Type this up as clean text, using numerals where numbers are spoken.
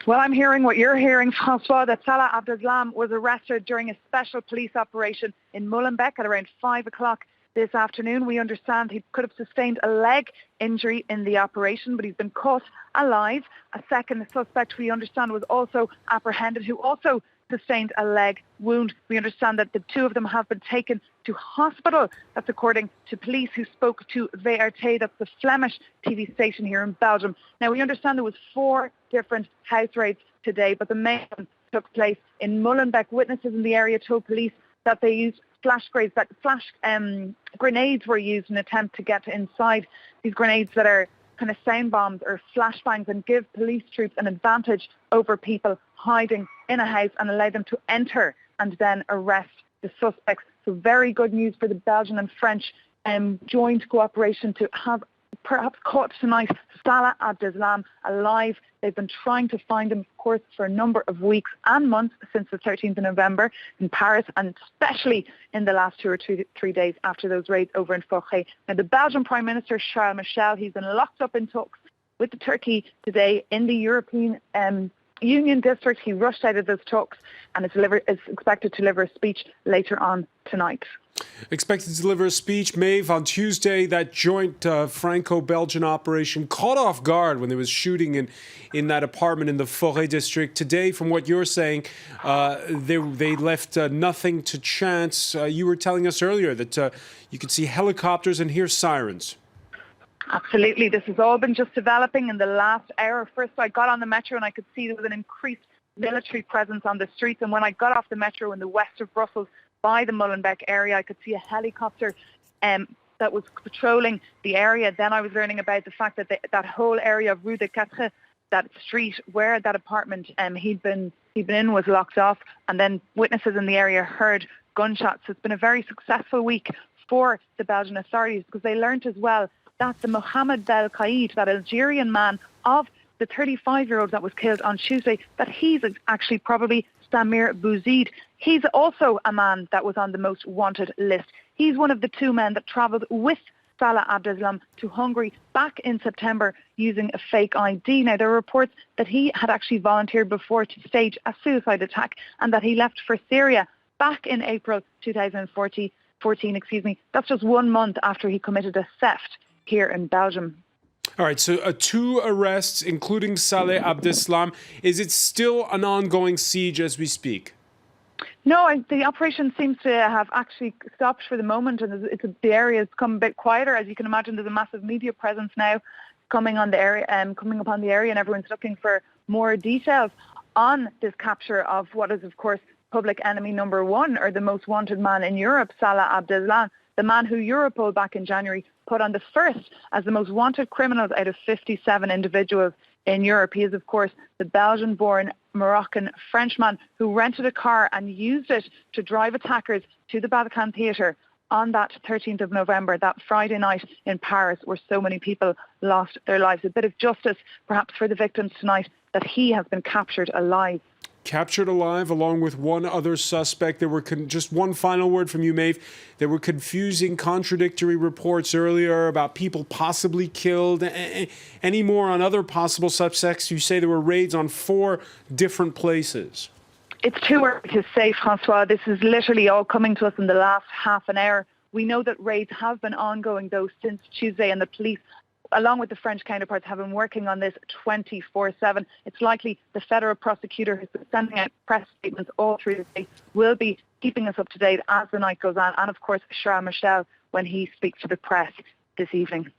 Well, I'm hearing what you're hearing, Francois, that Salah Abdeslam was arrested during a special police operation in Molenbeek at around 5 o'clock this afternoon. We understand he could have sustained a leg injury in the operation, but he's been caught alive. A second suspect, we understand, was also apprehended, who also sustained a leg wound. We understand that the two of them have been taken to hospital. That's according to police who spoke to VRT, that's the Flemish TV station here in Belgium. Now, we understand there was 4 different house raids today, but the main one took place in Molenbeek. Witnesses in the area told police that they used grenades were used in an attempt to get inside. These grenades that are kind of sound bombs or flashbangs and give police troops an advantage over people hiding in a house and allow them to enter and then arrest the suspects. So very good news for the Belgian and French joint cooperation to have perhaps caught tonight Salah Abdeslam alive. They've been trying to find him, of course, for a number of weeks and months since the 13th of November in Paris, and especially in the last 2 or 3 days after those raids over in Forêt. Now, the Belgian Prime Minister, Charles Michel, he's been locked up in talks with Turkey today in the European Union district. He rushed out of those talks and is expected to deliver a speech later on tonight. Expected to deliver a speech, Maeve, on Tuesday. That joint Franco-Belgian operation caught off guard when there was shooting in that apartment in the Forêt district. Today, from what you're saying, they left nothing to chance. You were telling us earlier that you could see helicopters and hear sirens. Absolutely. This has all been just developing in the last hour. First, I got on the metro and I could see there was an increased military presence on the streets. And when I got off the metro in the west of Brussels by the Molenbeek area, I could see a helicopter that was patrolling the area. Then I was learning about the fact that that whole area of Rue de Quatre, that street where that apartment he'd been in, was locked off. And then witnesses in the area heard gunshots. So it's been a very successful week for the Belgian authorities, because they learnt as well that the Mohamed Bel Qaid, that Algerian man of the 35-year-old that was killed on Tuesday, that he's actually probably Samir Bouzid. He's also a man that was on the most wanted list. He's one of the 2 men that travelled with Salah Abdeslam to Hungary back in September using a fake ID. Now, there are reports that he had actually volunteered before to stage a suicide attack and that he left for Syria back in April 2014. That's just 1 month after he committed a theft here in Belgium. All right, so 2 arrests, including Salah Abdeslam. Is it still an ongoing siege as we speak? No, the operation seems to have actually stopped for the moment, and the area has come a bit quieter. As you can imagine, there's a massive media presence now coming upon the area, and everyone's looking for more details on this capture of what is, of course, public enemy number 1, or the most wanted man in Europe, Salah Abdeslam, the man who Europol back in January put on the first as the most wanted criminals out of 57 individuals in Europe. He is, of course, the Belgian-born Moroccan Frenchman who rented a car and used it to drive attackers to the Bataclan Theatre on that 13th of November, that Friday night in Paris, where so many people lost their lives. A bit of justice, perhaps, for the victims tonight, that he has been captured alive. Captured alive, along with 1 other suspect. There were just one final word from you, Maeve. There were confusing, contradictory reports earlier about people possibly killed. Any more on other possible suspects? You say there were raids on 4 different places. It's too early to say, Francois. This is literally all coming to us in the last half an hour. We know that raids have been ongoing, though, since Tuesday, and the police, along with the French counterparts, have been working on this 24/7. It's likely the federal prosecutor, who's been sending out press statements all through the day, will be keeping us up to date as the night goes on. And, of course, Charles Michel when he speaks to the press this evening.